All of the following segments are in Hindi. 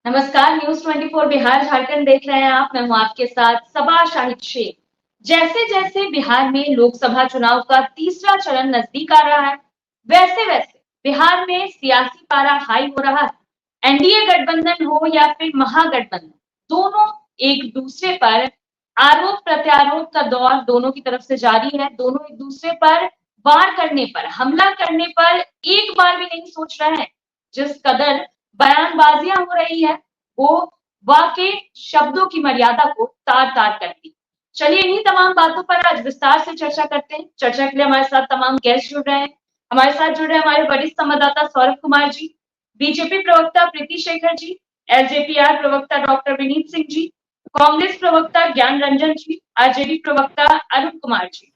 नमस्कार। न्यूज 24 बिहार झारखंड देख रहे हैं आप। मैं हूं आपके साथ सबा शाहिद शेख। जैसे जैसे बिहार में लोकसभा चुनाव का तीसरा चरण नजदीक आ रहा है, वैसे वैसे बिहार में सियासी पारा हाई हो रहा है। एनडीए गठबंधन हो या फिर महागठबंधन, दोनों एक दूसरे पर आरोप प्रत्यारोप का दौर दोनों की तरफ से जारी है। दोनों एक दूसरे पर वार करने पर, हमला करने पर एक बार भी नहीं सोच रहे हैं। जिस कदर बयानबाजियां हो रही है, वो वाकई शब्दों की मर्यादा को तार तार करती। चलिए इन्हीं तमाम बातों पर आज विस्तार से चर्चा करते हैं। चर्चा के लिए हमारे साथ तमाम गेस्ट जुड़ रहे हैं। हमारे साथ जुड़ रहे हैं हमारे वरिष्ठ संवाददाता सौरभ कुमार जी, बीजेपी प्रवक्ता प्रीति शेखर जी, एलजेपीआर प्रवक्ता डॉक्टर विनीत सिंह जी, कांग्रेस प्रवक्ता ज्ञान रंजन जी, आरजेडी प्रवक्ता अरुण कुमार जी।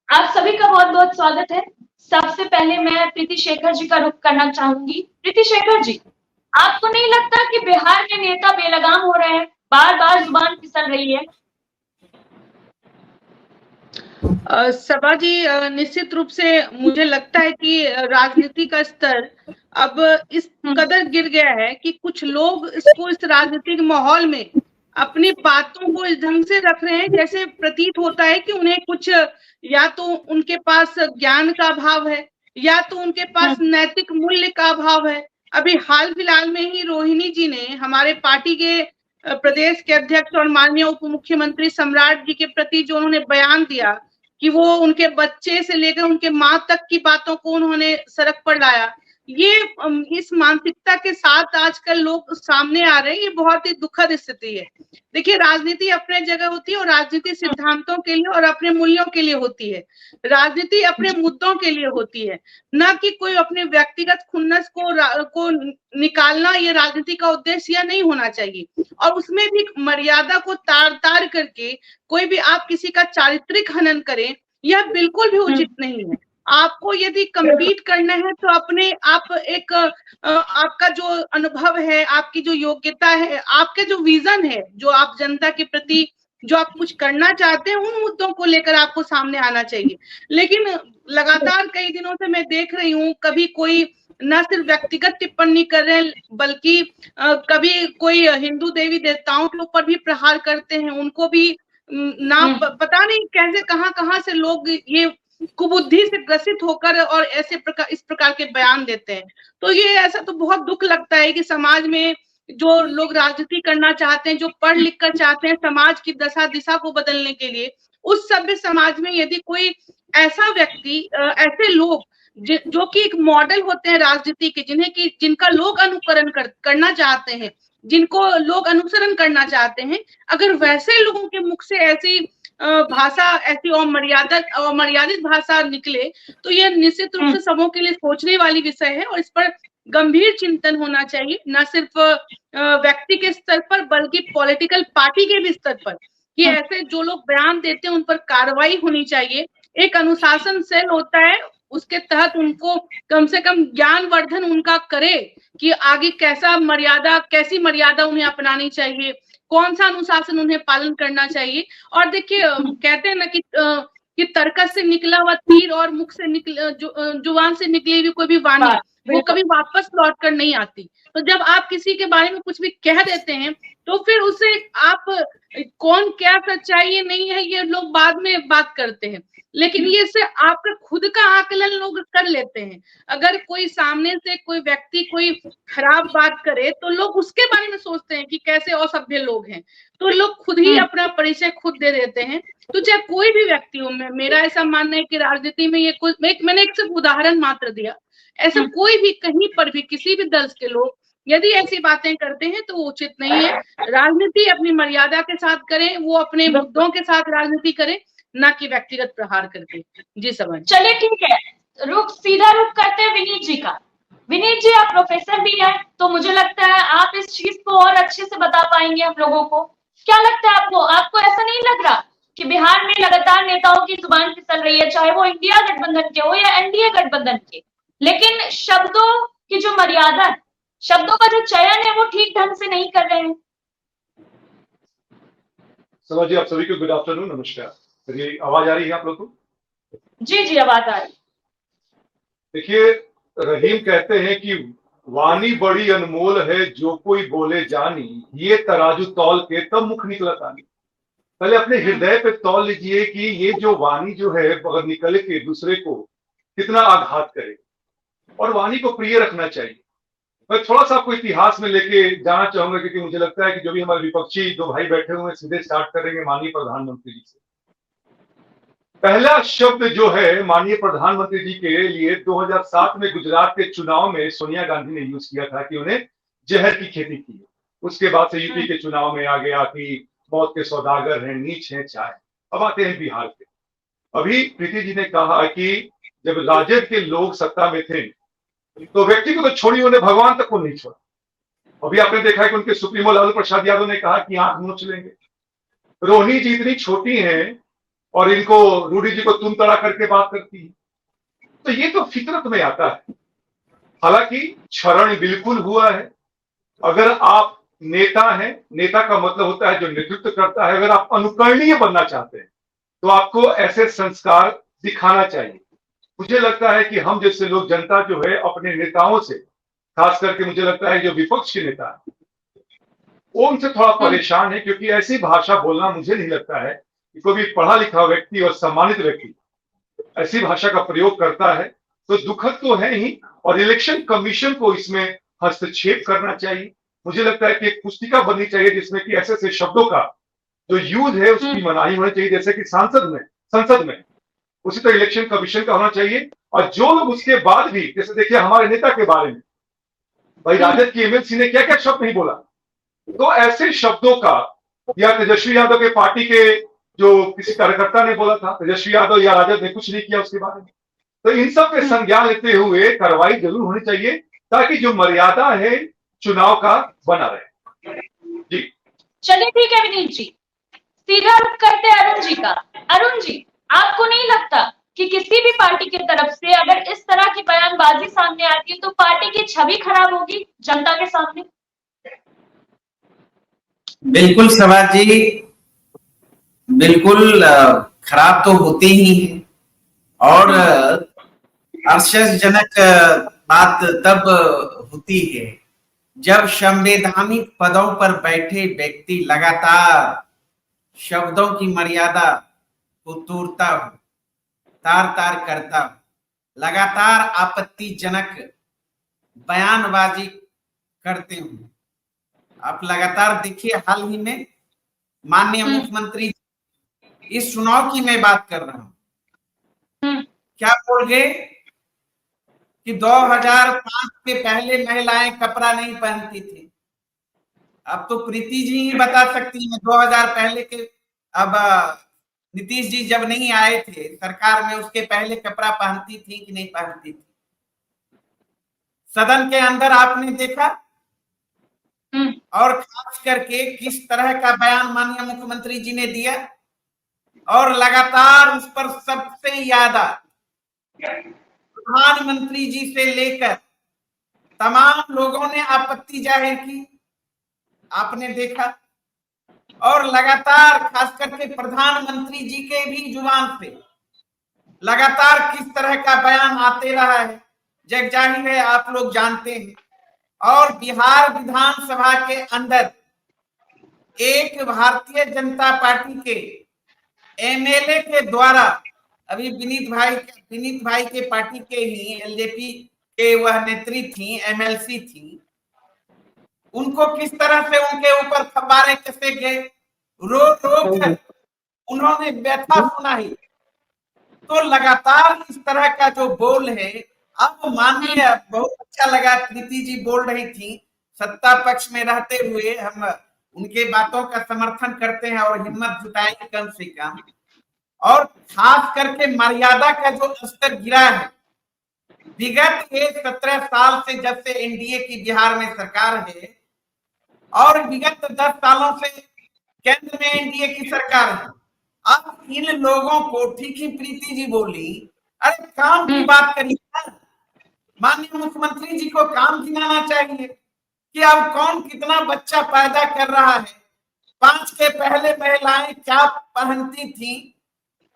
आप सभी का बहुत बहुत स्वागत है। सबसे पहले मैं प्रीति शेखर जी का रुख करना चाहूंगी। प्रीति शेखर जी, आपको नहीं लगता कि बिहार के नेता बेलगाम हो रहे हैं, बार बार जुबान फिसल रही है? सभा जी, निश्चित रूप से मुझे लगता है कि राजनीति का स्तर अब इस कदर गिर गया है कि कुछ लोग इसको इस राजनीतिक माहौल में अपनी बातों को इस ढंग से रख रहे हैं जैसे प्रतीत होता है कि उन्हें कुछ, या तो उनके पास ज्ञान का अभाव है या तो उनके पास नैतिक मूल्य का अभाव है। अभी हाल फिलहाल में ही रोहिणी जी ने हमारे पार्टी के प्रदेश के अध्यक्ष और माननीय उप मुख्यमंत्री सम्राट जी के प्रति जो उन्होंने बयान दिया कि वो उनके बच्चे से लेकर उनके माँ तक की बातों को उन्होंने सड़क पर लाया, ये इस मानसिकता के साथ आजकल लोग सामने आ रहे हैं। ये बहुत ही दुखद स्थिति है। देखिए, राजनीति अपने जगह होती है और राजनीति सिद्धांतों के लिए और अपने मूल्यों के लिए होती है। राजनीति अपने मुद्दों के लिए होती है, ना कि कोई अपने व्यक्तिगत खुन्नस को निकालना। ये राजनीति का उद्देश्य यह नहीं होना चाहिए। और उसमें भी मर्यादा को तार तार करके कोई भी आप किसी का चारित्रिक हनन करें, यह बिल्कुल भी उचित नहीं है। आपको यदि कम्पीट करना है तो अपने आप एक आपका जो अनुभव है, आपकी जो योग्यता है, आपके जो विजन है, जो आप जनता के प्रति जो आप कुछ करना चाहते हैं, उन मुद्दों को लेकर आपको सामने आना चाहिए। लेकिन लगातार कई दिनों से मैं देख रही हूँ, कभी कोई न सिर्फ व्यक्तिगत टिप्पणी कर रहे हैं, बल्कि कभी कोई हिंदू देवी देवताओं के ऊपर भी प्रहार करते हैं। उनको भी पता नहीं कैसे कहां से लोग ये कुबुद्धि से ग्रसित होकर और इस प्रकार के बयान देते हैं। तो ये ऐसा तो बहुत दुख लगता है कि समाज में जो लोग राजनीति करना चाहते हैं, जो पढ़ लिख कर चाहते हैं समाज की दशा दिशा को बदलने के लिए, उस सभ्य समाज में यदि कोई ऐसा व्यक्ति, ऐसे लोग जो कि एक मॉडल होते हैं राजनीति के, जिनका लोग अनुकरण करना चाहते हैं, जिनको लोग अनुसरण करना चाहते हैं, अगर वैसे लोगों के मुख से ऐसी भाषा, ऐसी अमर्यादित भाषा निकले, तो यह निश्चित रूप से सबों के लिए सोचने वाली विषय है। और इस पर गंभीर चिंतन होना चाहिए, न सिर्फ व्यक्ति के स्तर पर बल्कि पॉलिटिकल पार्टी के भी स्तर पर, कि ऐसे जो लोग बयान देते हैं उन पर कार्रवाई होनी चाहिए। एक अनुशासन सेल होता है, उसके तहत उनको कम से कम ज्ञानवर्धन उनका करे कि आगे कैसी मर्यादा उन्हें अपनानी चाहिए, कौन सा अनुशासन उन्हें पालन करना चाहिए। और देखिए, कहते हैं ना कि तर्कस से निकला हुआ तीर और मुख से जुबान से निकली हुई कोई भी वाणी, वो कभी वापस लौट कर नहीं आती। तो जब आप किसी के बारे में कुछ भी कह देते हैं, तो फिर उसे आप कौन क्या सच्चाई है नहीं है, ये लोग बाद में बात करते हैं, लेकिन ये से आपका खुद का आकलन लोग कर लेते हैं। अगर कोई सामने से कोई व्यक्ति कोई खराब बात करे, तो लोग उसके बारे में सोचते हैं कि कैसे असभ्य लोग हैं, तो लोग खुद ही अपना परिचय खुद दे देते हैं। तो चाहे कोई भी व्यक्ति हो, मेरा ऐसा मानना है कि राजनीति में ये कुछ, मैंने एक सिर्फ उदाहरण मात्र दिया, ऐसा कोई भी कहीं पर भी किसी भी दल के लोग यदि ऐसी बातें करते हैं तो वो उचित नहीं है। राजनीति अपनी मर्यादा के साथ करें, वो अपने मुद्दों के साथ राजनीति करें, ना कि व्यक्तिगत प्रहार करके। जी समझ। चलिए ठीक है, सीधा रुख करते हैं विनीत जी का। विनीत जी, आप प्रोफेसर भी हैं, तो मुझे लगता है आप इस चीज को और अच्छे से बता पाएंगे हम लोगों को। क्या लगता है आपको? आपको ऐसा नहीं लग रहा कि बिहार में लगातार नेताओं की जुबान फिसल रही है, चाहे वो इंडिया गठबंधन के हो या एनडीए गठबंधन के, लेकिन शब्दों की जो मर्यादा है, शब्दों का जो चयन है, वो ठीक ढंग से नहीं कर रहे हैं? सभा जी, आप सभी को गुड आफ्टरनून, नमस्कार। मेरी आवाज आ रही है आप लोग को? जी जी, आवाज आ रही। देखिए, रहीम कहते हैं कि वाणी बड़ी अनमोल है जो कोई बोले जानी, ये तराजू तौल के तब मुख निकलत आनी। पहले अपने हृदय पे तौल लीजिए कि ये जो वाणी जो है अगर निकले के दूसरे को कितना आघात करे, और वाणी को प्रिय रखना चाहिए। मैं थोड़ा सा आपको इतिहास में लेके जाना चाहूंगा, क्योंकि मुझे लगता है कि जो भी हमारे विपक्षी दो भाई बैठे हुए हैं, सीधे स्टार्ट करेंगे माननीय प्रधानमंत्री जी से। पहला शब्द जो है माननीय प्रधानमंत्री जी के लिए 2007 में गुजरात के चुनाव में सोनिया गांधी ने यूज किया था कि उन्हें जहर की खेती की। उसके बाद से यूपी के चुनाव में आ गया कि मौत के सौदागर हैं, नीच हैं, चाय। अब आते हैं बिहार के। अभी प्रीति जी ने कहा कि जब राजद के लोग सत्ता में थे तो व्यक्ति को तो छोड़िए, उन्हें भगवान तक को नहीं छोड़ा। अभी आपने देखा है कि उनके सुप्रीमो लालू प्रसाद यादव ने कहा कि आंख नोच लेंगे। रोहिणी जी इतनी छोटी हैं और इनको रूडी जी को तुम तड़ा करके बात करती है, तो ये तो फितरत में आता है। हालांकि क्षरण बिल्कुल हुआ है। अगर आप नेता हैं, नेता का मतलब होता है जो नेतृत्व करता है। अगर आप अनुकरणीय बनना चाहते हैं तो आपको ऐसे संस्कार दिखाना चाहिए। मुझे लगता है कि हम जैसे लोग, जनता जो है अपने नेताओं से, खास करके मुझे लगता है जो विपक्ष के नेता है वो उनसे थोड़ा परेशान है, क्योंकि ऐसी भाषा बोलना मुझे नहीं लगता है कि कोई भी पढ़ा लिखा व्यक्ति और सम्मानित व्यक्ति ऐसी भाषा का प्रयोग करता है। तो दुखद तो है ही, और इलेक्शन कमीशन को इसमें हस्तक्षेप करना चाहिए। मुझे लगता है कि एक पुस्तिका बननी चाहिए जिसमें कि ऐसे ऐसे शब्दों का जो यूज है उसकी मनाही होनी चाहिए, जैसे कि संसद में उसी तरह इलेक्शन कमीशन का होना चाहिए। और जो लोग उसके बाद भी, जैसे देखिए हमारे नेता के बारे में, भाई राजद की एमएलसी ने क्या क्या शब्द नहीं बोला, तो ऐसे शब्दों का, या तेजस्वी यादव के पार्टी के जो किसी कार्यकर्ता ने बोला था, तेजस्वी यादव या राजद ने कुछ नहीं किया उसके बारे में, तो इन सब पे संज्ञान लेते हुए कार्रवाई जरूर होनी चाहिए, ताकि जो मर्यादा है चुनाव का बना रहे। जी चलिए ठीक है विनीत जी, सीधा रुख करते हैं अरुण जी का। अरुण जी, आपको नहीं लगता कि किसी भी पार्टी की तरफ से अगर इस तरह की बयानबाजी सामने आती है तो पार्टी की छवि खराब होगी जनता के सामने? बिल्कुल सभा जी, बिल्कुल खराब तो होती ही है। और आश्चर्यजनक बात तब होती है जब संवैधानिक पदों पर बैठे व्यक्ति लगातार शब्दों की मर्यादा को तोड़ता हो, तार तार करता हो, लगातार आपत्तिजनक बयानबाजी करते हो। आप लगातार देखिए, हाल ही में माननीय मुख्यमंत्री, इस चुनाव की मैं बात कर रहा हूं, क्या बोल गए कि 2005 के पहले महिलाएं कपड़ा नहीं पहनती थी। अब तो प्रीति जी ही बता सकती हैं 2000 पहले के, अब नीतीश जी जब नहीं आए थे सरकार में, उसके पहले कपड़ा पहनती थी कि नहीं पहनती थी? सदन के अंदर आपने देखा, और खास करके किस तरह का बयान माननीय मुख्यमंत्री जी ने दिया, और लगातार उस पर सबसे ज्यादा प्रधानमंत्री जी से लेकर तमाम लोगों ने आपत्ति जाहिर की, आपने देखा। और लगातार खास करके प्रधानमंत्री जी के भी जुबान से लगातार किस तरह का बयान आते रहा है, जग जाहिर है, आप लोग जानते हैं। और बिहार विधानसभा के अंदर एक भारतीय जनता पार्टी के एमएलए के द्वारा, अभी विनीत भाई के पार्टी के ही एलजेपी के वह नेत्री थी, एमएलसी थी, उनको किस तरह से उनके ऊपर फव्वारे कसे गए, रो रो कर उन्होंने व्यथा सुनाई। तो लगातार इस तरह का जो बोल है, अब माननीय, बहुत अच्छा लगा प्रीति जी बोल रही थी, सत्ता पक्ष में रहते हुए हम उनके बातों का समर्थन करते हैं और हिम्मत जुटाएंगे कम से कम। और खास करके मर्यादा का जो स्तर गिरा है, विगत के 17 साल से जब से एनडीए की बिहार में सरकार है, और विगत 10 सालों से केंद्र में एनडीए की सरकार है, अब इन लोगों को, ठीक ही प्रीति जी बोली, अरे काम की बात करिए ना। माननीय मुख्यमंत्री जी को काम गिनाना चाहिए कि अब कौन कितना बच्चा पैदा कर रहा है, 5 के पहले महिलाएं क्या पहनती थी,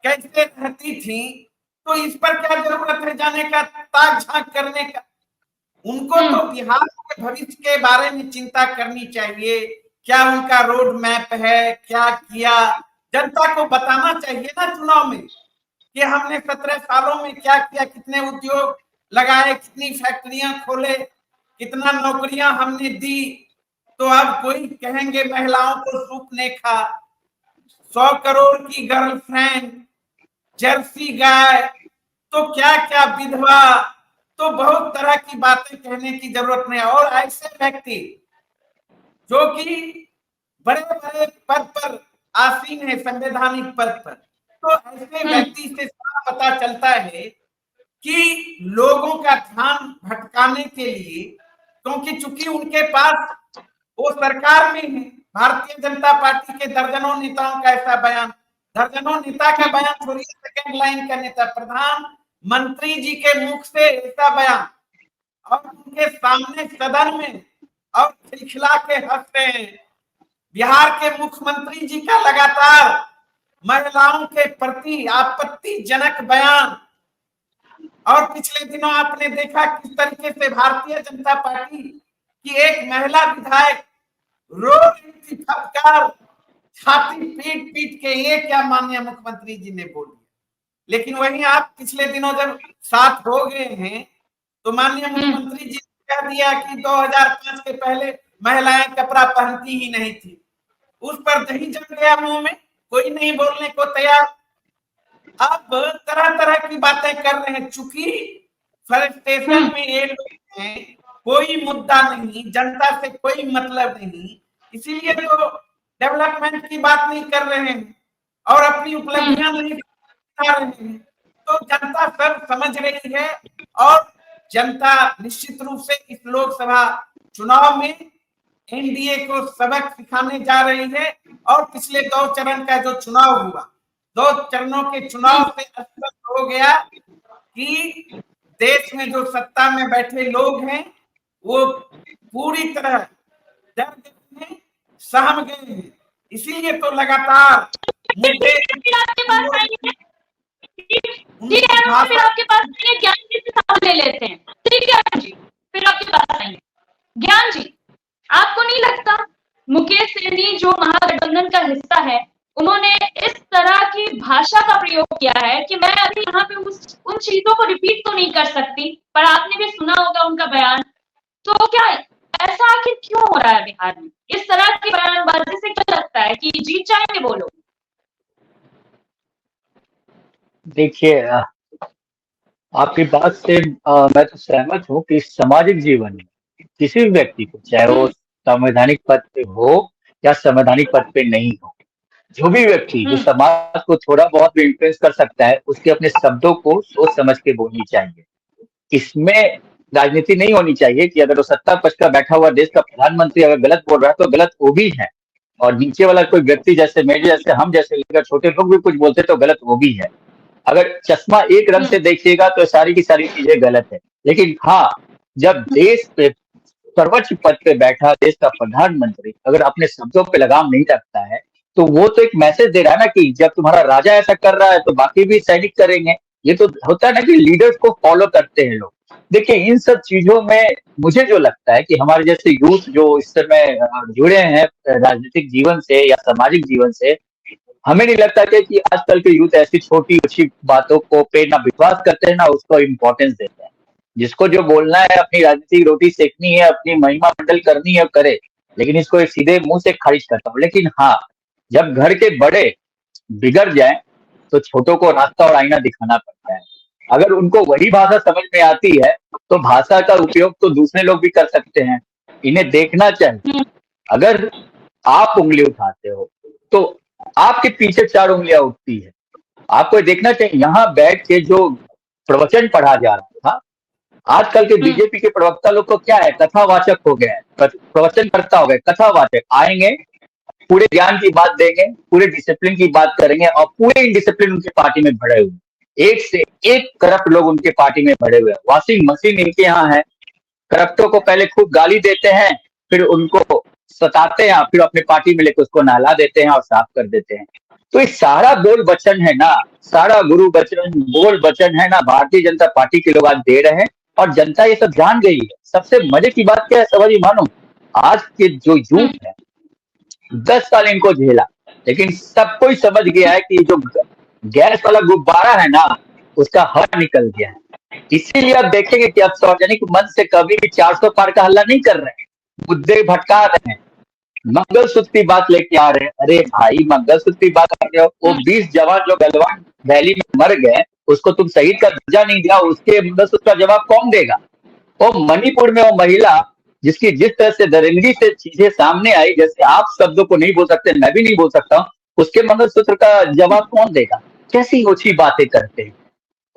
कैसे रहती थी, तो इस पर क्या जरूरत है जाने का, ताक झांक करने का। उनको तो बिहार के भविष्य के बारे में चिंता करनी चाहिए। क्या उनका रोड मैप है, क्या किया, जनता को बताना चाहिए ना चुनाव में कि हमने 17 सालों में क्या किया, कितने उद्योग लगाए, कितनी फैक्ट्रियां खोले, कितना नौकरियां हमने दी। तो अब कोई कहेंगे महिलाओं को सूप ने खा, 100 करोड़ की गर्लफ्रेंड, जर्सी गाय, तो क्या क्या विधवा, तो बहुत तरह की बातें कहने की जरूरत नहीं। और ऐसे व्यक्ति जो कि बड़े बड़े पद पर आसीन है, संवैधानिक पद पर, तो ऐसे व्यक्ति से साफ पता चलता है कि लोगों का ध्यान भटकाने के लिए, क्योंकि चूंकि उनके पास वो सरकार में है, भारतीय जनता पार्टी के दर्जनों नेताओं का ऐसा बयान, दर्जनों नेता का बयान छोड़िए, सेकंड लाइन का नेता, प्रधानमंत्री जी के मुख से ऐसा बयान, और उनके सामने सदन में और खिलखिला के हंस रहे हैं। बिहार के मुख्यमंत्री जी का लगातार महिलाओं के प्रति आपत्तिजनक बयान, और पिछले दिनों आपने देखा किस तरीके से भारतीय जनता पार्टी की एक महिला विधायक रो रही थी, फटकार छाती पीट पीट के, ये क्या माननीय मुख्यमंत्री जी ने बोल दिया। लेकिन वहीं आप पिछले दिनों जब साथ हो गए हैं तो माननीय मुख्यमंत्री जी ने कह दिया कि 2005 के पहले महिलाएं कपड़ा पहनती ही नहीं थी। उस पर दही जम गया मुंह में, कोई नहीं बोलने को तैयार। अब तरह तरह की बातें कर रहे हैं, चूंकि फ्रस्ट्रेशन में ये लोग हैं, कोई मुद्दा नहीं, जनता से कोई मतलब नहीं, इसीलिए तो डेवलपमेंट की बात नहीं कर रहे हैं और अपनी उपलब्धियां नहीं बता रहे हैं। तो जनता सब समझ रही है और जनता निश्चित रूप से इस लोकसभा चुनाव में एनडीए को सबक सिखाने जा रही है। और पिछले 2 चरण का जो चुनाव हुआ, 2 चरणों के चुनाव से स्पष्ट हो गया कि देश में जो सत्ता में बैठे लोग हैं वो पूरी तरह दर्द में सहम गए हैं। इसीलिए तो लगातार मुद्दे आपके पास आएंगे, ठीक है, फिर आपके पास आएंगे, ज्ञान जी से सवाल ले लेते हैं। ठीक है जी, फिर आपके पास आएंगे। ज्ञान जी, आपको नहीं लगता मुकेश सहनी जो महागठबंधन का हिस्सा है, उन्होंने इस तरह की भाषा का प्रयोग किया है कि मैं अभी यहाँ पे उन चीजों को रिपीट तो नहीं कर सकती, पर आपने भी सुना होगा उनका बयान। तो क्या ऐसा आखिर क्यों हो रहा है बिहार में? इस तरह की बयानबाजी से क्या लगता है कि जीत जाएंगे वो लोग? देखिए, आपकी बात से मैं तो सहमत हूँ कि सामाजिक जीवन में किसी भी व्यक्ति को, चाहे वो संवैधानिक पद पे हो या संवैधानिक पद पे नहीं हो, जो भी व्यक्ति जो समाज को थोड़ा बहुत भी इन्फ्लुएंस कर सकता है, उसके अपने शब्दों को सोच समझ के बोलनी चाहिए। इसमें राजनीति नहीं होनी चाहिए कि अगर वो सत्ता पक्ष का बैठा हुआ देश का प्रधानमंत्री अगर गलत बोल रहा है तो गलत वो भी है, और नीचे वाला कोई व्यक्ति जैसे मेरे जैसे हम जैसे लेकर छोटे लोग भी कुछ बोलते तो गलत वो भी है। अगर चश्मा एक रंग से देखिएगा तो सारी की सारी चीजें गलत है। लेकिन हाँ, जब देश पे सर्वोच्च पद पे बैठा देश का प्रधानमंत्री अगर अपने शब्दों पे लगाम नहीं रखता है तो वो तो एक मैसेज दे रहा है ना कि जब तुम्हारा राजा ऐसा कर रहा है तो बाकी भी सैनिक करेंगे। ये तो होता है ना कि लीडर्स को फॉलो करते हैं लोग। देखिए, इन सब चीजों में मुझे जो लगता है कि हमारे जैसे यूथ जो इस समय जुड़े हैं राजनीतिक जीवन से या सामाजिक जीवन से, हमें नहीं लगता कि आजकल के यूथ ऐसी छोटी अच्छी बातों को पे ना विश्वास करते हैं ना उसको इम्पोर्टेंस देते हैं। जिसको जो बोलना है, अपनी राजनीतिक रोटी सेकनी है, अपनी महिमा मंडल करनी है, करे, लेकिन इसको एक सीधे मुंह से खारिज करता हूँ। लेकिन हाँ, जब घर के बड़े बिगड़ जाए तो छोटों को रास्ता और आईना दिखाना पड़ता है। अगर उनको वही भाषा समझ में आती है तो भाषा का उपयोग तो दूसरे लोग भी कर सकते हैं। इन्हें देखना चाहिए। अगर आप उंगली उठाते हो तो आपके पीछे 4 उंगलियां उठती है। आपको देखना चाहिए। यहाँ बैठ के जो प्रवचन पढ़ा जा रहा था, आजकल के बीजेपी के प्रवक्ता लोग को क्या है, कथावाचक हो गए, प्रवचन करता हो गए, कथावाचक आएंगे, पूरे ज्ञान की बात देंगे, पूरे डिसिप्लिन की बात करेंगे, और पूरे इनडिसिप्लिन उनके पार्टी में भरे हुए, एक से एक करप्ट लोग उनके पार्टी में भरे हुए। वॉशिंग मशीन इनके यहाँ है। करप्टों को पहले खूब गाली देते हैं, फिर उनको सताते हैं, फिर अपने पार्टी में लेकर उसको नहला देते हैं और साफ कर देते हैं। तो ये सारा बोल वचन है ना, सारा गुरु वचन बोल वचन है ना, भारतीय जनता पार्टी के लोग आज दे रहे हैं और जनता ये सब जान गई है। सबसे मजे की बात क्या है सवारी मानो, आज के जो यूथ है 10 साल इनको झेला, लेकिन सब कोई समझ गया है कि जो गैस वाला गुब्बारा है ना, उसका हवा निकल गया है। इसीलिए आप देखेंगे कि अब सार्वजनिक मंच से कभी भी 400 पार का हल्ला नहीं कर रहे हैं, मुद्दे भटका रहे हैं, मंगलसूत्र की बात लेके आ रहे हैं। अरे भाई मंगलसूत्र की बात कर रहे हो, वो 20 जवान जो गलवान वैली में मर गए, उसको तुम शहीद का दर्जा नहीं दिया, उसके मंगलसूत्र का जवाब कौन देगा? वो मणिपुर में वो महिला जिसकी जिस तरह से दरिंदगी से चीजें सामने आई, जैसे आप शब्दों को नहीं बोल सकते, मैं भी नहीं बोल सकता हूँ, उसके मंगलसूत्र का जवाब कौन देगा? कैसी ओछी बातें करते हैं,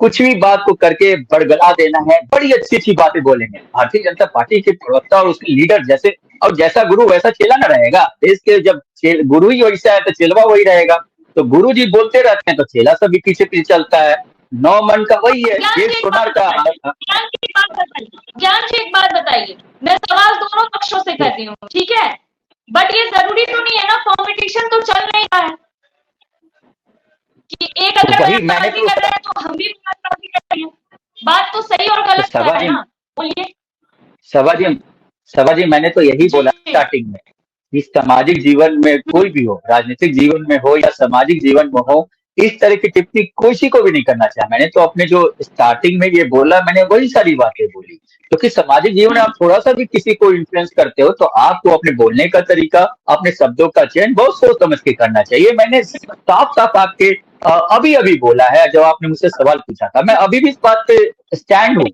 कुछ भी बात को करके बड़गला देना है। बड़ी अच्छी अच्छी बातें बोलेंगे। भारतीय जनता पार्टी के प्रवक्ता और उसके लीडर जैसे, और जैसा गुरु वैसा चेला न रहेगा। देश के जब गुरु ही वैसा है तो चेलवा वही रहेगा। तो गुरु जी बोलते रहते हैं तो चेला सब भी पीछे पीछे चलता है। 9 मन का वही है, एक सोनार का। ज्ञान जी एक बात बताइए, मैं सवाल दोनों पक्षों से कर रही हूँ, ठीक है, बट ये जरूरी तो नहीं है ना, कंपटीशन तो चल नहीं रहा है कि एक अगर बयानबाजी कर रहे हैं तो हम भी बयानबाजी कर रहे हैं। बात तो सही और गलत तो है ना, बोलिए। सभा जी मैंने तो यही बोला स्टार्टिंग में, कि सामाजिक जीवन में कोई भी हो, राजनीतिक जीवन में हो या सामाजिक जीवन में हो, इस तरह की टिप्पणी किसी को भी नहीं करना चाहिए। मैंने तो अपने जो स्टार्टिंग में ये बोला, मैंने वही सारी बातें बोली, क्योंकि सामाजिक जीवन में आप थोड़ा सा भी किसी को इन्फ्लुएंस करते हो तो आपको अपने बोलने का तरीका, अपने शब्दों का चयन बहुत सोच समझ के करना चाहिए। मैंने साफ साफ आपके अभी अभी बोला है, जब आपने मुझसे सवाल पूछा था। मैं अभी भी इस बात पे स्टैंड हूँ।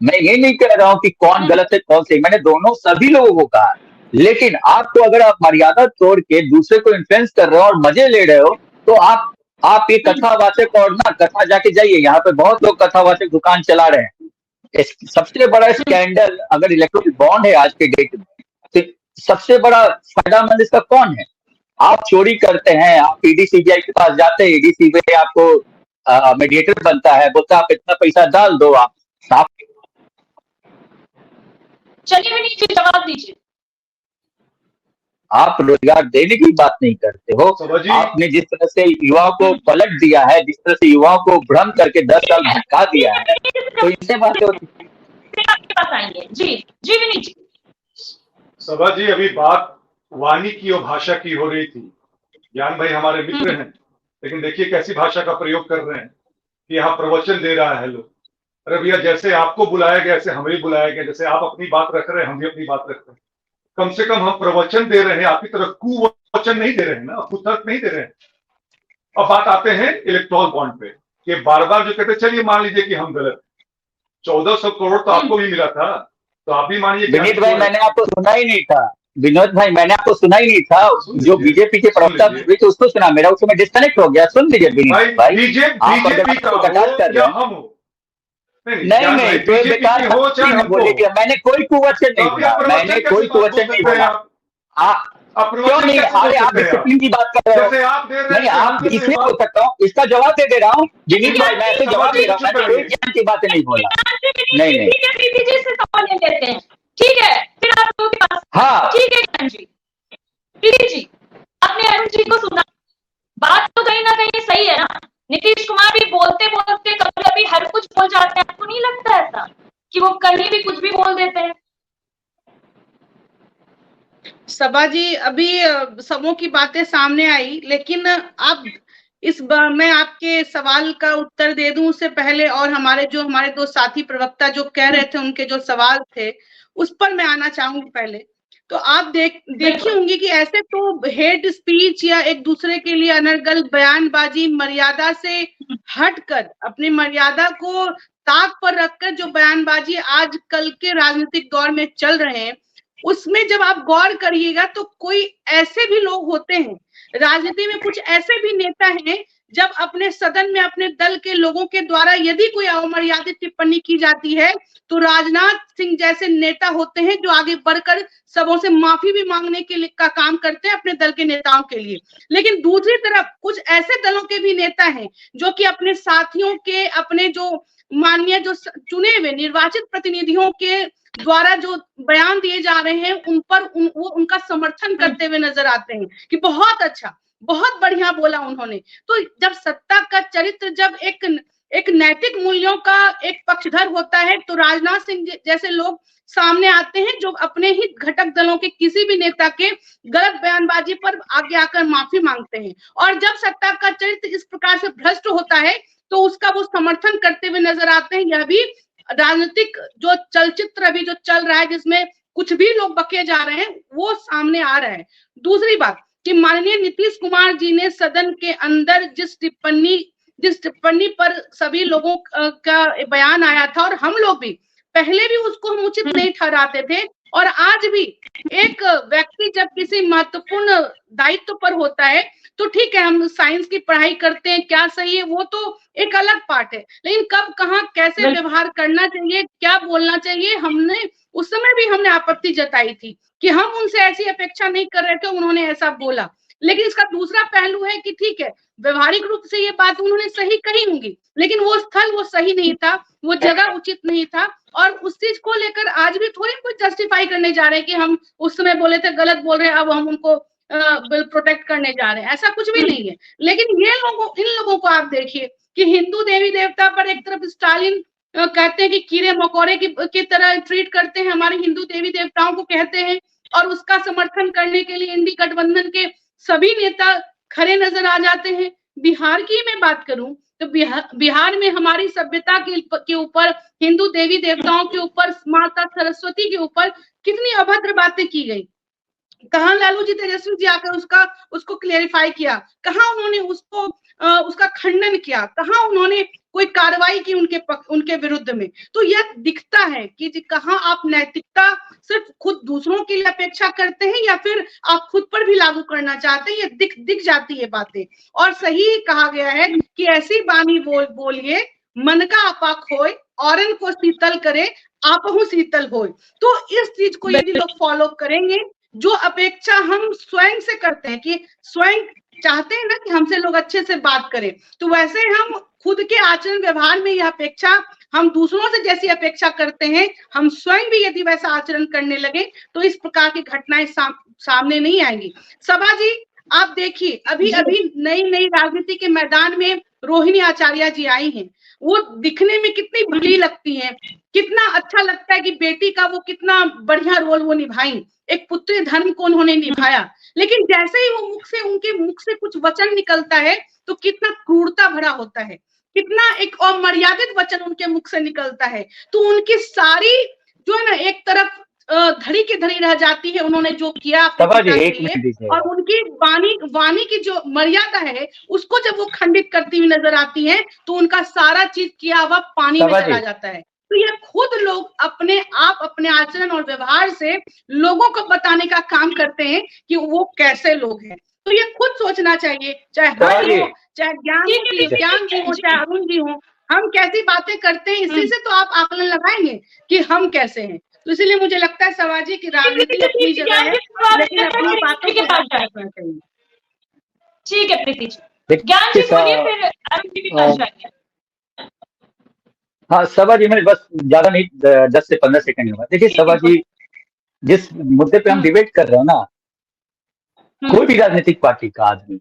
मैं ये नहीं कह रहा हूँ कि कौन गलत है कौन सही, मैंने दोनों सभी लोगों को कहा। लेकिन आपको अगर आप मर्यादा तोड़ के दूसरे को इन्फ्लुएंस कर रहे हो और मजे ले रहे हो, तो आप ये कथावाचक और ना कथा जाके जाइए, यहाँ पे बहुत लोग कथावाचक दुकान चला रहे हैं। सबसे बड़ा स्कैंडल अगर इलेक्ट्रॉनिक बॉन्ड है आज के डेट में, तो सबसे बड़ा फायदामंद इसका कौन है? आप चोरी करते हैं, आप ईडी सीबीआई के पास जाते हैं, ईडी सीबीआई आपको मीडिएटर बनता है, बोलता है आप इतना पैसा डाल दो, आप साफ। चलिए विनीत जी जवाब दीजिए। आप रोजगार देने की बात नहीं करते हो। आपने जिस तरह से युवाओं को पलट दिया है, जिस तरह से युवाओं को भ्रम करके 10 साल भटका दिया है, तो इससे बातें होती आपके पास आएंगे। जी जी विनीत जी। सभा जी अभी बात वाणी की और भाषा की हो रही थी। ज्ञान भाई हमारे मित्र हैं, लेकिन देखिए कैसी भाषा का प्रयोग कर रहे हैं कि यहाँ प्रवचन दे रहा है लोग। अरे भैया, जैसे आपको बुलाया गया ऐसे हमें बुलाया गया, जैसे आप अपनी बात रख रहे हैं हम भी अपनी बात रख रहे हैं। कम से कम हम प्रवचन दे रहे हैं, आपकी तरफ कुवचन नहीं दे रहे हैं ना, कुतर्क नहीं दे रहे हैं। अब बात आते हैं इलेक्ट्रॉल बॉन्ड पे, कि बार बार जो कहते चलिए मान लीजिए कि हम गलत, 1400 करोड़ तो आपको भी मिला था, तो आप भी मानिए। विनीत भाई मैंने आपको सुना ही नहीं था, विनोद भाई मैंने आपको सुना ही नहीं था। जो बीजेपी के प्रवक्ता भी तो उसको सुना, मेरा उसमें डिस्कनेक्ट हो गया। सुन लीजिए विनीत भाई, बीजेपी का कटाक्ष कर रहे हैं। नहीं तो बेकार बोले कि मैंने कोई कुवचन नहीं बोला, मैंने कोई कुवचन नहीं बोला। क्यों नहीं? अरे आप डिसिप्लिन की बात कर रहे हो। नहीं, आप इसलिए बोल सकता हूँ, इसका जवाब दे रहा हूँ विनीत भाई, मैं ऐसे जवाब दे रहा हूँ, मैंने कोई ज्ञान की बातें नहीं बोला। नहीं ठीक है, फिर आप लोगों के पास। हाँ ठीक है ज्ञान जी, प्रीति जी आपने अरुण जी को सुना, बात तो कहीं ना कहीं सही है ना। नीतीश कुमार भी बोलते बोलते कभी कभी हर कुछ बोल जाते हैं, आपको नहीं लगता ऐसा कि वो कहीं भी कुछ भी बोल देते हैं? सभा जी अभी सबों की बातें सामने आई, लेकिन अब मैं आपके सवाल का उत्तर दे दूं उससे पहले, और हमारे दो साथी प्रवक्ता जो कह रहे थे उनके जो सवाल थे उस पर मैं आना चाहूंगी पहले। तो आप देखी होंगी कि ऐसे तो हेट स्पीच या एक दूसरे के लिए अनर्गल बयानबाजी, मर्यादा से हटकर अपनी मर्यादा को ताक पर रखकर जो बयानबाजी आज कल के राजनीतिक दौर में चल रहे हैं, उसमें जब आप गौर करिएगा तो कोई ऐसे भी लोग होते हैं, राजनीति में कुछ ऐसे भी नेता हैं, जब अपने सदन में अपने दल के लोगों के द्वारा यदि कोई अमर्यादित टिप्पणी की जाती है तो राजनाथ सिंह जैसे नेता होते हैं जो आगे बढ़कर सबों से माफी भी मांगने के लिए का काम करते हैं अपने दल के नेताओं के लिए। लेकिन दूसरी तरफ कुछ ऐसे दलों के भी नेता हैं जो कि अपने साथियों के, अपने जो माननीय जो चुने हुए निर्वाचित प्रतिनिधियों के द्वारा जो बयान दिए जा रहे हैं उन पर वो उनका समर्थन करते हुए नजर आते हैं कि बहुत अच्छा, बहुत बढ़िया बोला उन्होंने। तो जब सत्ता का चरित्र जब एक एक नैतिक मूल्यों का एक पक्षधर होता है, तो राजनाथ सिंह जैसे लोग सामने आते हैं जो अपने ही घटक दलों के किसी भी नेता के गलत बयानबाजी पर आगे आकर माफी मांगते हैं, और जब सत्ता का चरित्र इस प्रकार से भ्रष्ट होता है तो उसका वो समर्थन करते हुए नजर आते हैं। यह भी राजनीतिक जो चलचित्र अभी जो चल रहा है, जिसमें कुछ भी लोग बके जा रहे हैं, वो सामने आ रहा है। दूसरी बात कि माननीय नीतीश कुमार जी ने सदन के अंदर जिस टिप्पणी पर सभी लोगों का बयान आया था, और हम लोग भी पहले भी उसको हम उचित नहीं ठहराते थे, और आज भी एक व्यक्ति जब किसी महत्वपूर्ण दायित्व पर होता है तो ठीक है, हम साइंस की पढ़ाई करते हैं, क्या सही है वो तो एक अलग पार्ट है, लेकिन कब कहाँ कैसे व्यवहार करना चाहिए, क्या बोलना चाहिए, हमने उस समय भी हमने आपत्ति जताई थी कि हम उनसे ऐसी अपेक्षा नहीं कर रहे थे, उन्होंने ऐसा बोला। लेकिन इसका दूसरा पहलू है कि ठीक है, व्यवहारिक रूप से ये बात उन्होंने सही कही होंगी, लेकिन वो स्थल वो सही नहीं था, वो जगह उचित नहीं था, और उस चीज को लेकर आज भी थोड़ी कुछ जस्टिफाई करने जा रहे हैं कि हम उस समय बोले थे गलत बोल रहे हैं, अब हम उनको प्रोटेक्ट करने जा रहे हैं, ऐसा कुछ भी नहीं है। लेकिन इन लोगों को आप देखिए कि हिंदू देवी देवता पर एक तरफ स्टालिन कहते हैं कि कीड़े मकोड़े की तरह ट्रीट करते हैं, हमारे हिंदू देवी देवताओं को कहते हैं, और उसका समर्थन करने के लिए इंडी गठबंधन के सभी नेता खड़े नजर आ जाते हैं। बिहार की मैं बात करूं तो बिहार में हमारी सभ्यता के ऊपर, हिंदू देवी देवताओं के ऊपर, माता सरस्वती के ऊपर कितनी अभद्र बातें की गई। कहाँ लालू जी तेजस्वी जी आकर उसको क्लेरिफाई किया, कहाँ उन्होंने उसका खंडन किया, कहाँ उन्होंने कोई कार्रवाई की उनके विरुद्ध में। तो यह दिखता है कि कहाँ आप नैतिकता सिर्फ खुद दूसरों के लिए अपेक्षा करते हैं या फिर आप खुद पर भी लागू करना चाहते हैं, ये दिख जाती है बातें। और सही कहा गया है कि ऐसी बानी बोलिए मन का आपा खोए, औरन को शीतल करे आपहु शीतल होए। तो इस चीज को यदि लोग फॉलो करेंगे, जो अपेक्षा हम स्वयं से करते हैं कि स्वयं चाहते हैं ना कि हमसे लोग अच्छे से बात करें, तो वैसे हम खुद के आचरण व्यवहार में यह अपेक्षा हम दूसरों से जैसी अपेक्षा करते हैं, हम स्वयं भी यदि वैसा आचरण करने लगे तो इस प्रकार की घटनाएं सामने नहीं आएंगी। सभा जी आप देखिए, अभी नई राजनीति के मैदान में रोहिणी आचार्य जी आई हैं, वो दिखने में कितनी भली लगती हैं, कितना अच्छा लगता है कि बेटी का वो कितना बढ़िया रोल वो निभाई, एक पुत्री धर्म को उन्होंने निभाया। लेकिन जैसे ही वो उनके मुख से कुछ वचन निकलता है तो कितना क्रूरता भरा होता है, कितना एक अमर्यादित वचन उनके मुख से निकलता है। तो उनकी सारी जो है ना एक तरफ धड़ी की धड़ी रह जाती है, उन्होंने जो किया और उनकी वाणी की जो मर्यादा है उसको जब वो खंडित करती हुई नजर आती है तो उनका सारा चीज किया हुआ पानी में चला जाता है। तो ये खुद लोग अपने आचरण और व्यवहार से लोगों को बताने का काम करते हैं कि वो कैसे लोग हैं। तो ये खुद सोचना चाहिए, चाहे हरि हो, चाहे ज्ञान जी हो, चाहे अरुण जी हो, हम कैसी बातें करते हैं, इसी से तो आप आकलन लगाएंगे कि हम कैसे हैं। तो इसीलिए मुझे लगता है सवाजी की राजनीति अपनी जगह है, लेकिन अपनी बातों को रखना चाहिए। ठीक है प्रीति जी, ज्ञान जी बोलिए, फिर अरुण जी के पास जाएंगे। हाँ सभा जी, मैं बस ज्यादा नहीं 10 से 15 सेकंड होगा। देखिए सभा जी, जिस मुद्दे पे हम डिबेट कर रहे हैं ना, कोई भी राजनीतिक पार्टी का आदमी,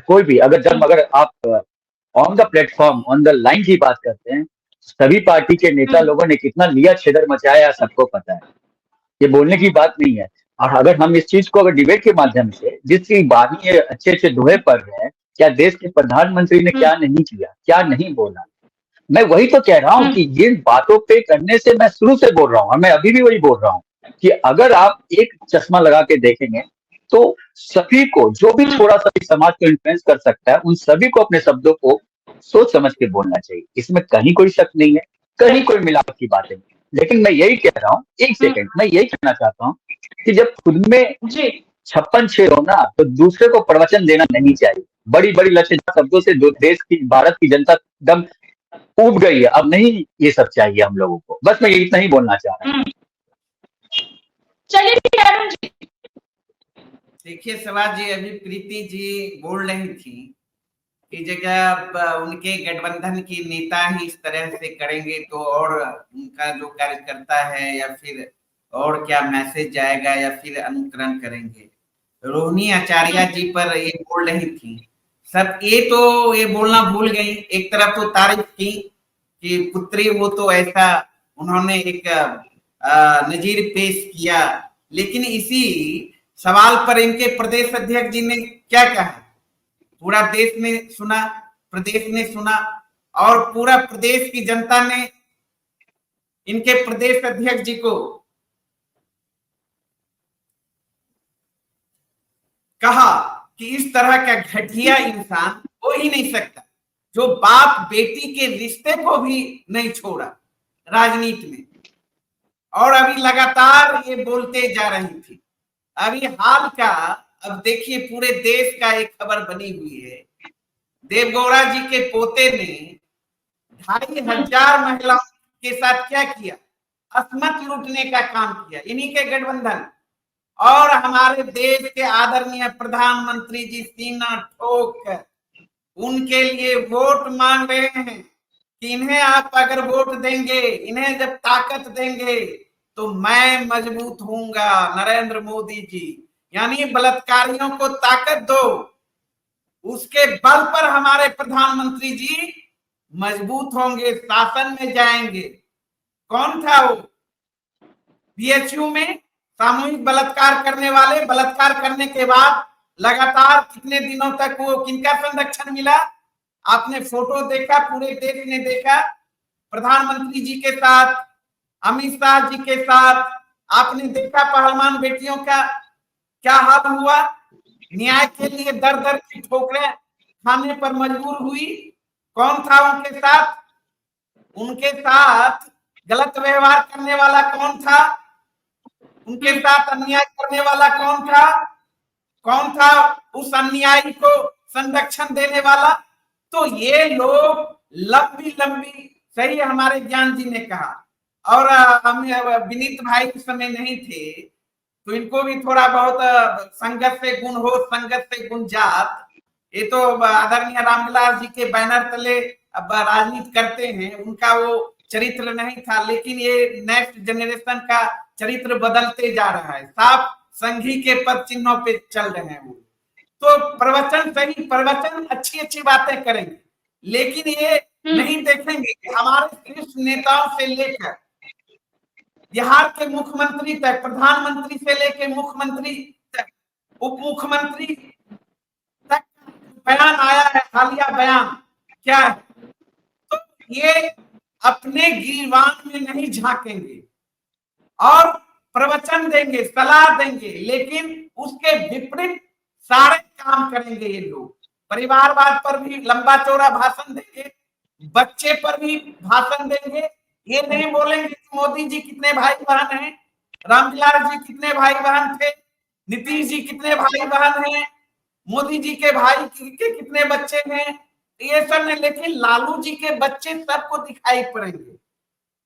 कोई भी अगर आप on the platform on the line की बात करते हैं, सभी पार्टी के नेता लोगों ने कितना लिया छेदर मचाया सबको पता है, ये बोलने की बात नहीं है। और अगर हम इस चीज को अगर डिबेट के माध्यम से जिसकी बानी अच्छे दोहे पड़ रहे हैं, क्या देश के प्रधानमंत्री ने क्या नहीं किया, क्या नहीं बोला, मैं वही तो कह रहा हूँ कि जिन बातों पे करने से मैं शुरू से बोल रहा हूँ और मैं अभी भी वही बोल रहा हूँ कि अगर आप एक चश्मा लगा के देखेंगे तो सभी को, जो भी थोड़ा सा समाज को इन्फ्लुएंस कर सकता है, उन सभी को अपने शब्दों को सोच समझ के बोलना चाहिए। इसमें कहीं कोई शक नहीं है, कहीं कोई मिलावट की बात नहीं। लेकिन मैं यही कह रहा हूँ, एक सेकंड, मैं यही कहना चाहता हूँ कि जब खुद में 56 छेद हो ना, तो दूसरे को प्रवचन देना नहीं चाहिए। बड़ी बड़ी लचीला शब्दों से जो देश की, भारत की जनता दम उब गई है, अब नहीं ये सब चाहिए हम लोगों को। बस मैं इतना ही बोलना चाह रहा हूँ। चलिए देखिए सवाल जी, अभी प्रीति जी बोल रही थी कि जगह उनके गठबंधन की नेता ही इस तरह से करेंगे तो और उनका जो कार्यकर्ता है या फिर और क्या मैसेज जाएगा या फिर अनुकरण करेंगे। रोहिणी आचार्य जी पर ये बोल रही थी, सब ये बोलना भूल गई। एक तरफ तो तारीफ की कि पुत्री हो तो ऐसा उन्होंने एक नजीर पेश किया। लेकिन इसी सवाल पर इनके प्रदेश अध्यक्ष जी ने क्या कहा, पूरा देश ने सुना, प्रदेश ने सुना और पूरा प्रदेश की जनता ने इनके प्रदेश अध्यक्ष जी को कहा कि इस तरह का घटिया इंसान हो ही नहीं सकता जो बाप बेटी के रिश्ते को भी नहीं छोड़ा राजनीति में। और अभी लगातार ये बोलते जा रही थी। अभी हाल का अब देखिए पूरे देश का एक खबर बनी हुई है, देवगौड़ा जी के पोते ने 2500 महिलाओं के साथ क्या किया, असमत लूटने का काम किया, इन्हीं के गठबंधन। और हमारे देश के आदरणीय प्रधानमंत्री जी सीना ठोक उनके लिए वोट मांग रहे हैं कि इन्हें आप अगर वोट देंगे, इन्हें जब ताकत देंगे तो मैं मजबूत होऊंगा। नरेंद्र मोदी जी यानी बलात्कारियों को ताकत दो, उसके बल पर हमारे प्रधानमंत्री जी मजबूत होंगे, शासन में जाएंगे। कौन था वो? बीएचयू में सामूहिक बलात्कार करने वाले, बलात्कार करने के बाद लगातार कितने दिनों तक वो किनका संरक्षण मिला? आपने फोटो देखा, पूरे देश ने देखा, प्रधानमंत्री जी के साथ, अमित शाह जी के साथ। आपने देखा पहलवान बेटियों का क्या हाल हुआ, न्याय के लिए दर दर की ठोकरें खाने पर मजबूर हुई। कौन था उनके साथ? उनके साथ गलत व्यवहार करने वाला कौन था? उनके साथ अन्याय करने वाला कौन था? कौन था उस अन्यायी को संरक्षण देने वाला? तो ये लोग लंबी लंबी, सही हमारे ज्ञान जी ने कहा, और हम विनीत भाई उस समय नहीं थे तो इनको भी थोड़ा बहुत संगत से गुण हो, संगत से गुण जात। ये तो आदरणीय रामविलास जी के बैनर तले अब राजनीति करते हैं, उनका वो चरित्र नहीं था। लेकिन ये नेक्स्ट जनरेशन का चरित्र बदलते जा रहा है, साफ संघी के पद चिन्हों पे चल रहे हैं वो। तो प्रवचन सही, प्रवचन अच्छी अच्छी बातें करेंगे, लेकिन ये नहीं देखेंगे कि हमारे शीर्ष नेताओं से लेकर बिहार के मुख्यमंत्री तक, प्रधानमंत्री से लेकर मुख्यमंत्री तक, उप मुख्यमंत्री तक बयान आया है, हालिया बयान क्या है, तो ये अपने गिरवान में नहीं झांकेंगे और प्रवचन देंगे, सलाह देंगे, लेकिन उसके विपरीत सारे काम करेंगे ये लोग। परिवारवाद पर भी लंबा चौड़ा भाषण देंगे, बच्चे पर भी भाषण देंगे। ये नहीं बोलेंगे कि मोदी जी कितने भाई बहन हैं, रामविलास जी कितने भाई बहन थे, नीतीश जी कितने भाई बहन हैं, मोदी जी के भाई के कितने बच्चे हैं, ये सब नहीं। लेकिन लालू जी के बच्चे सबको दिखाई पड़ेंगे।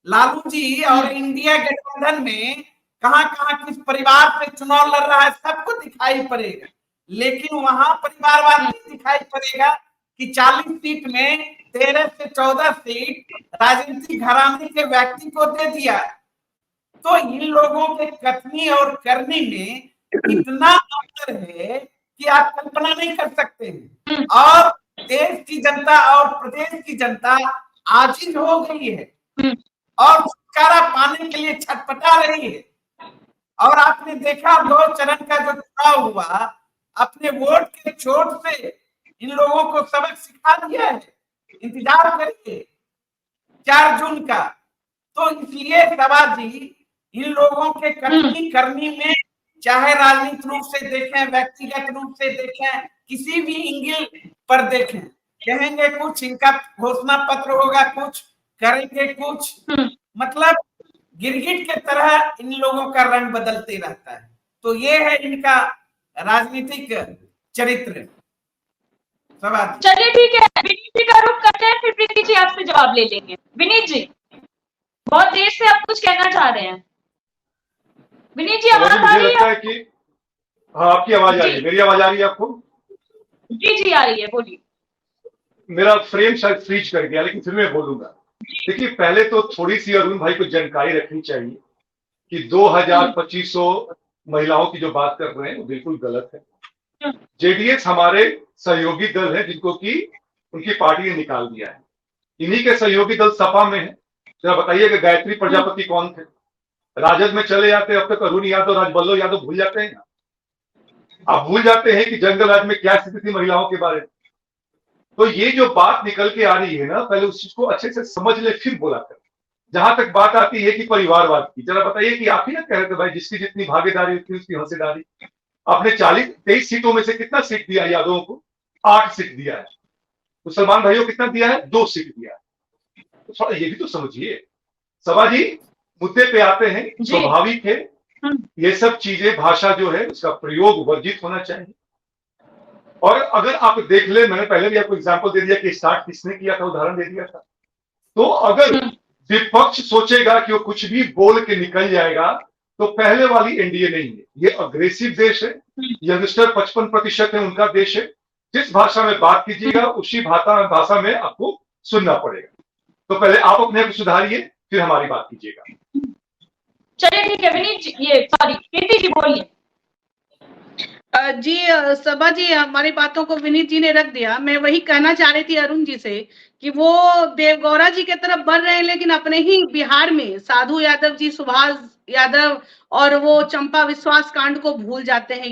लालू जी और इंडिया गठबंधन में कहां कहां किस परिवार से चुनाव लड़ रहा है सबको दिखाई पड़ेगा, लेकिन वहां परिवारवाद नहीं दिखाई पड़ेगा कि 40 सीट में 13 से 14 सीट राजनीतिक घराने के व्यक्ति को दे दिया। तो इन लोगों के कथनी और करनी में इतना अंतर है कि आप कल्पना नहीं कर सकते हैं। और देश की जनता और प्रदेश की जनता आजिज हो गई है और छुटकारा पाने के लिए छटपटा रही है। और आपने देखा 2 चरण का जो चुनाव हुआ, अपने वोट के चोट से इन लोगों को सबक सिखा दिया है। इंतजार करिए 4 जून का। तो इसलिए सभा जी इन लोगों के कथनी करनी में, चाहे राजनीतिक रूप से देखें, व्यक्तिगत रूप से देखें, किसी भी एंगल पर देखें, कहेंगे कुछ, इनका घोषणा पत्र होगा कुछ, करेंगे कुछ, मतलब गिरगिट के तरह इन लोगों का रंग बदलते रहता है। तो ये है इनका राजनीतिक चरित्र। चलिए ठीक है, विनीत जी का रुख करते हैं, फिर प्रीति जी आपसे जवाब ले लेंगे। विनीत जी बहुत देर से आप कुछ कहना चाह रहे हैं। विनीत जी आवाज आ रही है? कि हाँ, आपकी आवाज आ रही है, मेरी आवाज आ रही है आपको? जी आ रही है, बोलिए। मेरा फ्रेम शायद फ्रीज कर गया, लेकिन फिर मैं बोलूंगा। देखिए, पहले तो थोड़ी सी अरुण भाई को जानकारी रखनी चाहिए कि 2500 महिलाओं की जो बात कर रहे हैं वो बिल्कुल गलत है। जेडीएस हमारे सहयोगी दल है जिनको कि उनकी पार्टी ने निकाल दिया है। इन्हीं के सहयोगी दल सपा में है। जरा बताइए कि गायत्री प्रजापति कौन थे? राजद में चले जाते, अब तक अरुण यादव, राजबल्लभ यादव भूल जाते हैं। आप भूल जाते हैं कि जंगल राज में क्या स्थिति थी महिलाओं के बारे में। तो ये जो बात निकल के आ रही है ना, पहले उस चीज को अच्छे से समझ ले फिर बोला कर। जहां तक बात आती है कि परिवारवाद की, जरा बताइए कि आप ही ना कह रहे थे भाई जिसकी जितनी भागीदारी उतनी उसकी हिस्सेदारी। आपने 23 सीटों में से कितना सीट दिया यादवों को? 8 सीट दिया है। मुसलमान भाइयों को कितना दिया है? 2 सीट दिया है। तो थोड़ा ये भी तो समझिए। सभा जी, मुद्दे पे आते हैं। स्वाभाविक है ये सब चीजें, भाषा जो है उसका प्रयोग वर्जित होना चाहिए। और अगर आप देख ले, मैंने पहले भी आपको एग्जांपल दे दिया कि स्टार्ट किसने किया था, उदाहरण दे दिया था। तो अगर विपक्ष सोचेगा कि वो कुछ भी बोल के निकल जाएगा, तो पहले वाली एनडीए नहीं है। ये अग्रेसिव देश है, यंगस्टर 55% है उनका देश है। जिस भाषा में बात कीजिएगा उसी भाषा में आपको सुनना पड़ेगा। तो पहले आप अपने आप सुधारिए, फिर हमारी बात कीजिएगा। चलिए ठीक है विनीत जी, ये सॉरी कीर्ति जी बोलिए। जी सभा जी, हमारी बातों को विनीत जी ने रख दिया। मैं वही कहना चाह रही थी अरुण जी से कि वो देवगौड़ा जी की तरफ बढ़ रहे हैं, लेकिन अपने ही बिहार में साधु यादव जी, सुभाष यादव और वो चंपा विश्वास कांड को भूल जाते हैं।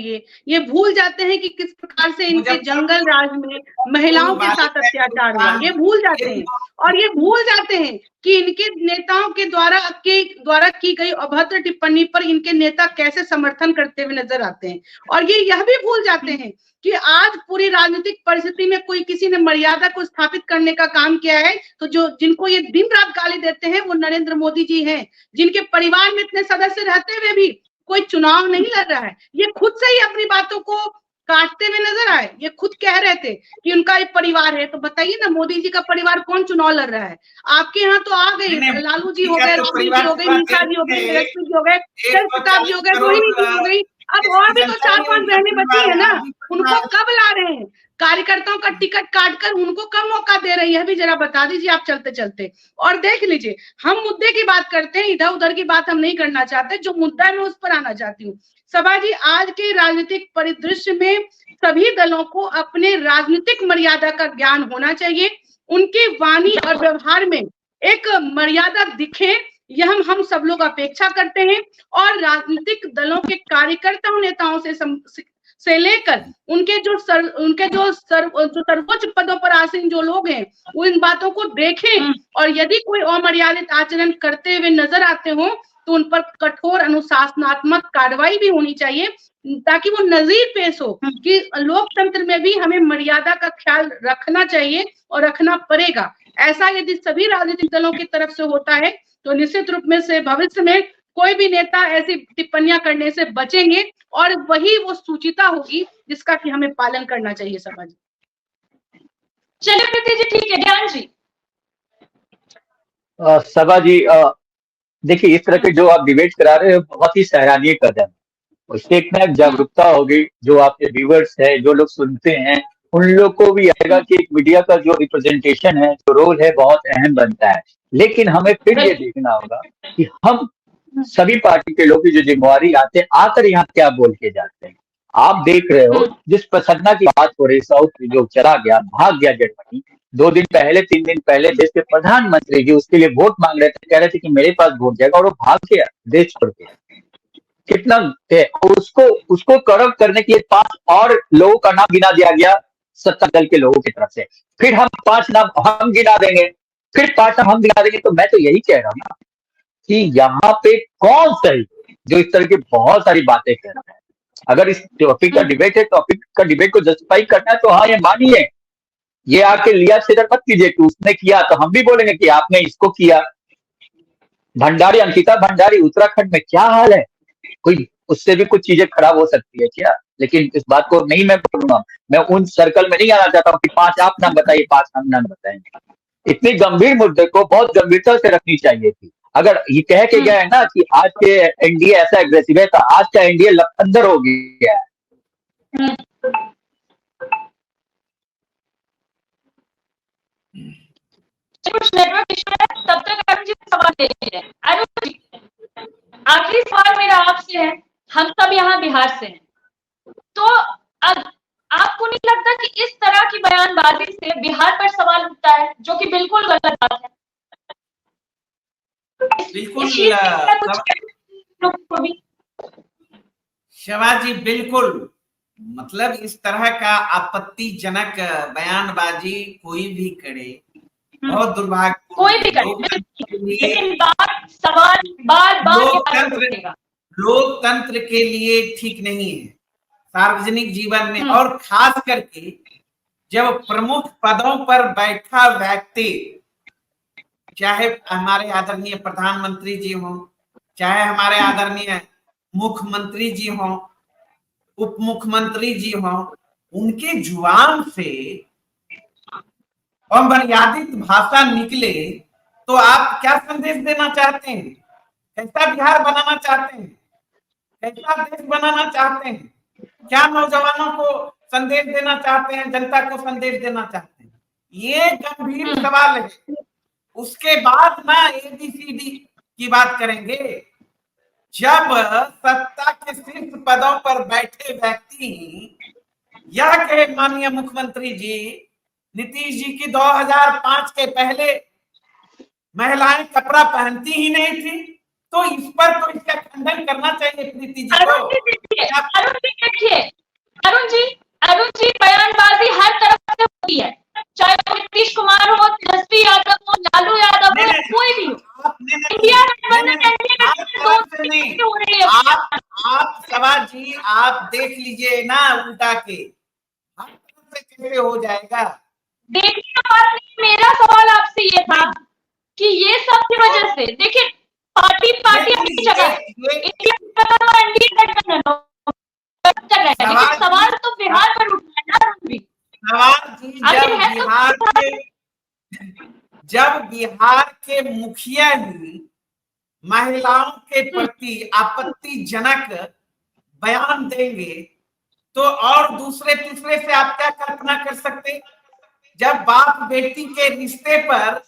ये भूल जाते हैं कि किस प्रकार से इनके जंगल राज में महिलाओं के साथ अत्याचार हुआ। ये भूल जाते हैं, और ये भूल जाते हैं कि इनके नेताओं के द्वारा की गई अभद्र टिप्पणी पर इनके नेता कैसे समर्थन करते हुए नजर आते हैं। और ये यह भी भूल जाते हैं कि आज पूरी राजनीतिक परिस्थिति में कोई किसी ने मर्यादा को स्थापित करने का काम किया है, तो जिनको ये दिन रात गाली देते हैं वो नरेंद्र मोदी जी हैं, जिनके परिवार में इतने सदस्य रहते हुए भी कोई चुनाव नहीं लड़ रहा है। ये खुद से ही अपनी बातों को काटते हुए नजर आए। ये खुद कह रहे थे कि उनका एक परिवार है, तो बताइए ना मोदी जी का परिवार कौन चुनाव लड़ रहा है? आपके यहाँ तो आ गई, लालू जी हो गए, राबड़ी जी हो गई, मीसा जी हो गई, लक्ष्मी जी हो गए, प्रताप जी हो गए, रोहिणी जी हो गई, अब और भी तो 4-5 बहनें बची है ना। उनको कब ला रहे हैं? कार्यकर्ताओं का टिकट काटकर उनको कब मौका दे रही है, भी जरा बता दीजिए आप चलते चलते। और देख लीजिए, हम मुद्दे की बात करते हैं, इधर उधर की बात हम नहीं करना चाहते। जो मुद्दा है मैं उस पर आना चाहती हूँ। सभा जी, आज के राजनीतिक परिदृश्य में सभी दलों को अपने राजनीतिक मर्यादा का ज्ञान होना चाहिए। उनके वाणी और व्यवहार में एक मर्यादा दिखे, यह हम सब लोग अपेक्षा करते हैं। और राजनीतिक दलों के कार्यकर्ताओं नेताओं से लेकर उनके जो सर्वोच्च पदों पर आसीन जो लोग हैं, वो इन बातों को देखें, और यदि कोई अमर्यादित आचरण करते हुए नजर आते हो तो उन पर कठोर अनुशासनात्मक कार्रवाई भी होनी चाहिए, ताकि वो नजीर पेश हो कि लोकतंत्र में भी हमें मर्यादा का ख्याल रखना चाहिए और रखना पड़ेगा। ऐसा यदि सभी राजनीतिक दलों की तरफ से होता है तो निश्चित रूप में से भविष्य में कोई भी नेता ऐसी टिप्पणियां करने से बचेंगे, और वही वो सूचिता होगी जिसका कि हमें पालन करना चाहिए। सभा जी, चलिए प्रीति जी ठीक है। ज्ञान जी। सभा जी, देखिए इस तरह के जो आप डिबेट करा रहे हो बहुत ही सराहनीय कदम। उससे एक ना जागरूकता होगी, जो आपके व्यूअर्स है, जो लोग सुनते हैं, उन लोग को भी आएगा कि एक मीडिया का जो रिप्रेजेंटेशन है, जो रोल है, बहुत अहम बनता है। लेकिन हमें फिर ये देखना होगा कि हम सभी पार्टी के लोग की जो जिम्मेवारी आते हैं, आकर यहाँ क्या बोल के जाते हैं। आप देख रहे हो जिस प्रसन्ना की बात हो रही, साउथ में जो चला गया, भाग गया जर्मनी, 2 दिन पहले 3 दिन पहले देश के प्रधानमंत्री जी उसके लिए वोट मांग रहे थे, कह रहे थे कि मेरे पास वोट जाएगा, और वो भाग गया देश छोड़ के। कितना उसको कड़क करने के लिए 5 और लोगों का नाम गिना दिया गया सत्ता दल के लोगों की तरफ से। फिर हम 5 नाम हम गिना देंगे, फिर 5 नाम हम गिना देंगे। तो मैं तो यही कह रहा हूँ ना कि यहाँ पे कौन सही जो इस तरह की बहुत सारी बातें कर रहा है। अगर इस टॉपिक का डिबेट है, टॉपिक का डिबेट को जस्टिफाई करना है, तो हाँ ये मानिए, ये आके लिया सिदर मत कीजिए कि उसने किया तो हम भी बोलेंगे कि आपने इसको किया। भंडारी, अंकिता भंडारी उत्तराखंड में क्या हाल है, कोई उससे भी कुछ चीजें खराब हो सकती है क्या? लेकिन इस बात को नहीं मैं बोलूंगा, मैं उन सर्कल में नहीं आना चाहता हूँ कि 5 आप नाम बताइए, 5 हम नाम बताएंगे। इतनी गंभीर मुद्दे को बहुत गंभीरता से रखनी चाहिए थी। अगर ये कह के गया है ना कि आज के एनडीए ऐसा एग्रेसिव है, तो आज का एनडीए लफंदर हो गया है। कुछ नेटवर्क इशू है, तब तक अरुण जी सवाल ले रहे हैं। अरुण जी, आखिरी सवाल मेरा आपसे है, हम सब यहाँ बिहार से हैं, तो आपको नहीं लगता कि इस तरह की बयानबाजी से बिहार पर सवाल उठता है, जो कि बिल्कुल गलत बात है? बिल्कुल इस चीज में कुछ शिवाजी, बिल्कुल। मतलब इस तरह का आपत्तिजनक बयानबाजी कोई भी करे, बहुत दुर्भाग्यपूर्ण कोई भी है। करे, लेकिन सवाल बार बार लोकतंत्र के लिए ठीक नहीं है सार्वजनिक जीवन में, और खास करके जब प्रमुख पदों पर बैठा व्यक्ति, चाहे हमारे आदरणीय प्रधानमंत्री जी हों, चाहे हमारे आदरणीय मुख्यमंत्री जी हों, उप मुख्यमंत्री जी हों, उनके जुबान से अमर्यादित भाषा निकले तो आप क्या संदेश देना चाहते हैं? कैसा बिहार बनाना चाहते हैं? कैसा देश बनाना चाहते हैं? क्या नौजवानों को संदेश देना चाहते हैं? जनता को संदेश देना चाहते हैं? ये गंभीर सवाल है। उसके बाद ना ABCD की बात करेंगे। जब सत्ता के शीर्ष पदों पर बैठे व्यक्ति यह कहे, माननीय मुख्यमंत्री जी, नीतीश जी की 2005 के पहले महिलाएं कपड़ा पहनती ही नहीं थी, तो इस पर तो इसका खंडन करना चाहिए प्रीति जी को। अरुण जी, बयानबाजी हर तरफ से होती है, चाहे वो नीतीश कुमार हो, तेजस्वी यादव हो, लालू यादव हो, कोई भी हो। आप सवाल जी, आप देख लीजिए ना उल्टा के, हर तरफ से कैसे हो जाएगा? देखने का बात नहीं, मेरा सवाल आपसे ये था कि ये सब की वजह से, देखिए पार्टी अपनी जगह है, सवाल तो बिहार पर उठा है ना। सवाल जी, जब बिहार के मुखिया ही महिलाओं के प्रति आपत्तिजनक बयान देंगे तो और दूसरे तीसरे से आप क्या कल्पना कर सकते? जब बाप बेटी के रिश्ते पर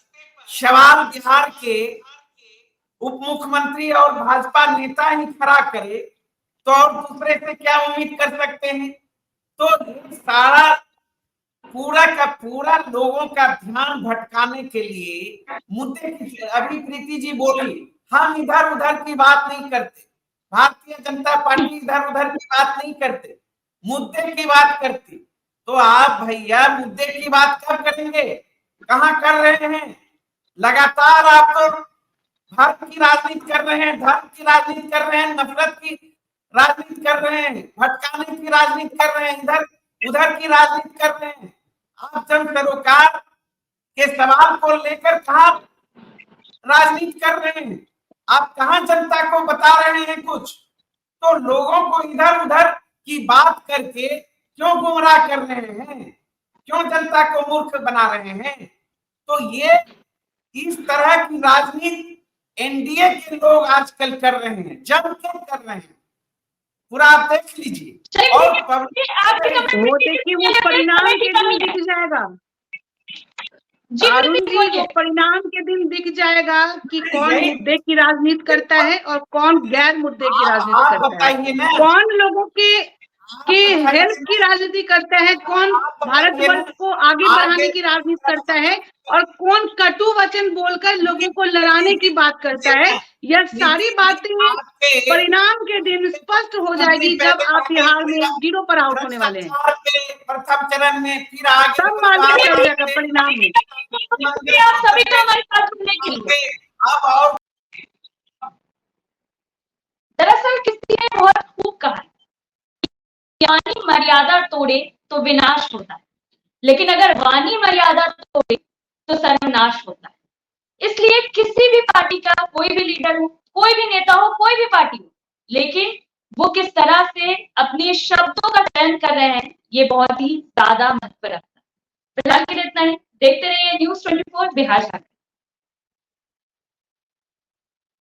सवाल बिहार के उप मुख्यमंत्री और भाजपा नेता ही खड़ा करे तो और दूसरे से क्या उम्मीद कर सकते हैं? तो सारा पूरा का पूरा लोगों का ध्यान भटकाने के लिए मुद्दे की, अभी प्रीति जी बोली, हम इधर उधर की बात नहीं करते, भारतीय जनता पार्टी इधर उधर की बात नहीं करते, मुद्दे की बात करती। तो आप भैया मुद्दे की बात कब करेंगे? कहाँ कर रहे हैं? लगातार आप तो धर्म की राजनीति कर रहे हैं, धर्म की राजनीति कर रहे हैं, नफरत की राजनीति कर रहे हैं, भटकाने की राजनीति कर रहे हैं, इधर उधर की राजनीति कर रहे हैं। आप जन सरोकार के सवाल को लेकर कहां राजनीति कर रहे हैं? आप कहां जनता को बता रहे हैं कुछ? तो लोगों को इधर उधर की बात करके क्यों गुमराह कर रहे हैं? क्यों जनता को मूर्ख बना रहे हैं? तो ये इस तरह की राजनीति NDA के लोग आजकल कर रहे हैं, जम के कर रहे हैं, पूरा आप देख लीजिए। और वो देखिए, वो परिणाम के दिन दिख जाएगा अरुण जी, वो परिणाम के दिन दिख जाएगा कि कौन मुद्दे की राजनीति करता है और कौन गैर मुद्दे की राजनीति करता है, कौन लोगों के हेल्थ की राजनीति करता है, कौन भारतवर्ष को आगे बढ़ाने की राजनीति करता है और कौन कटु वचन बोलकर लोगों को लड़ाने की बात करता है। यह सारी बातें परिणाम के दिन स्पष्ट हो जाएगी जब आप बिहार में 0 पर आउट होने वाले हैं। प्रथम चरण में फिर सब मालूम चल जाएगा परिणाम में। आप सभी को हमारे साथ जुड़ने के लिए। दरअसल किसी ने बहुत खूब कहा, वाणी मर्यादा तोड़े तो विनाश होता है, लेकिन अगर वाणी मर्यादा तोड़े तो सर्वनाश होता है। इसलिए किसी भी पार्टी का कोई भी लीडर हो, कोई भी नेता हो, कोई भी पार्टी हो, लेकिन वो किस तरह से अपने शब्दों का चयन कर रहे हैं, ये बहुत ही ज्यादा महत्व रखता है। फिलहाल के लिए इतना ही। देखते रहिए News 24 बिहार झारखंड।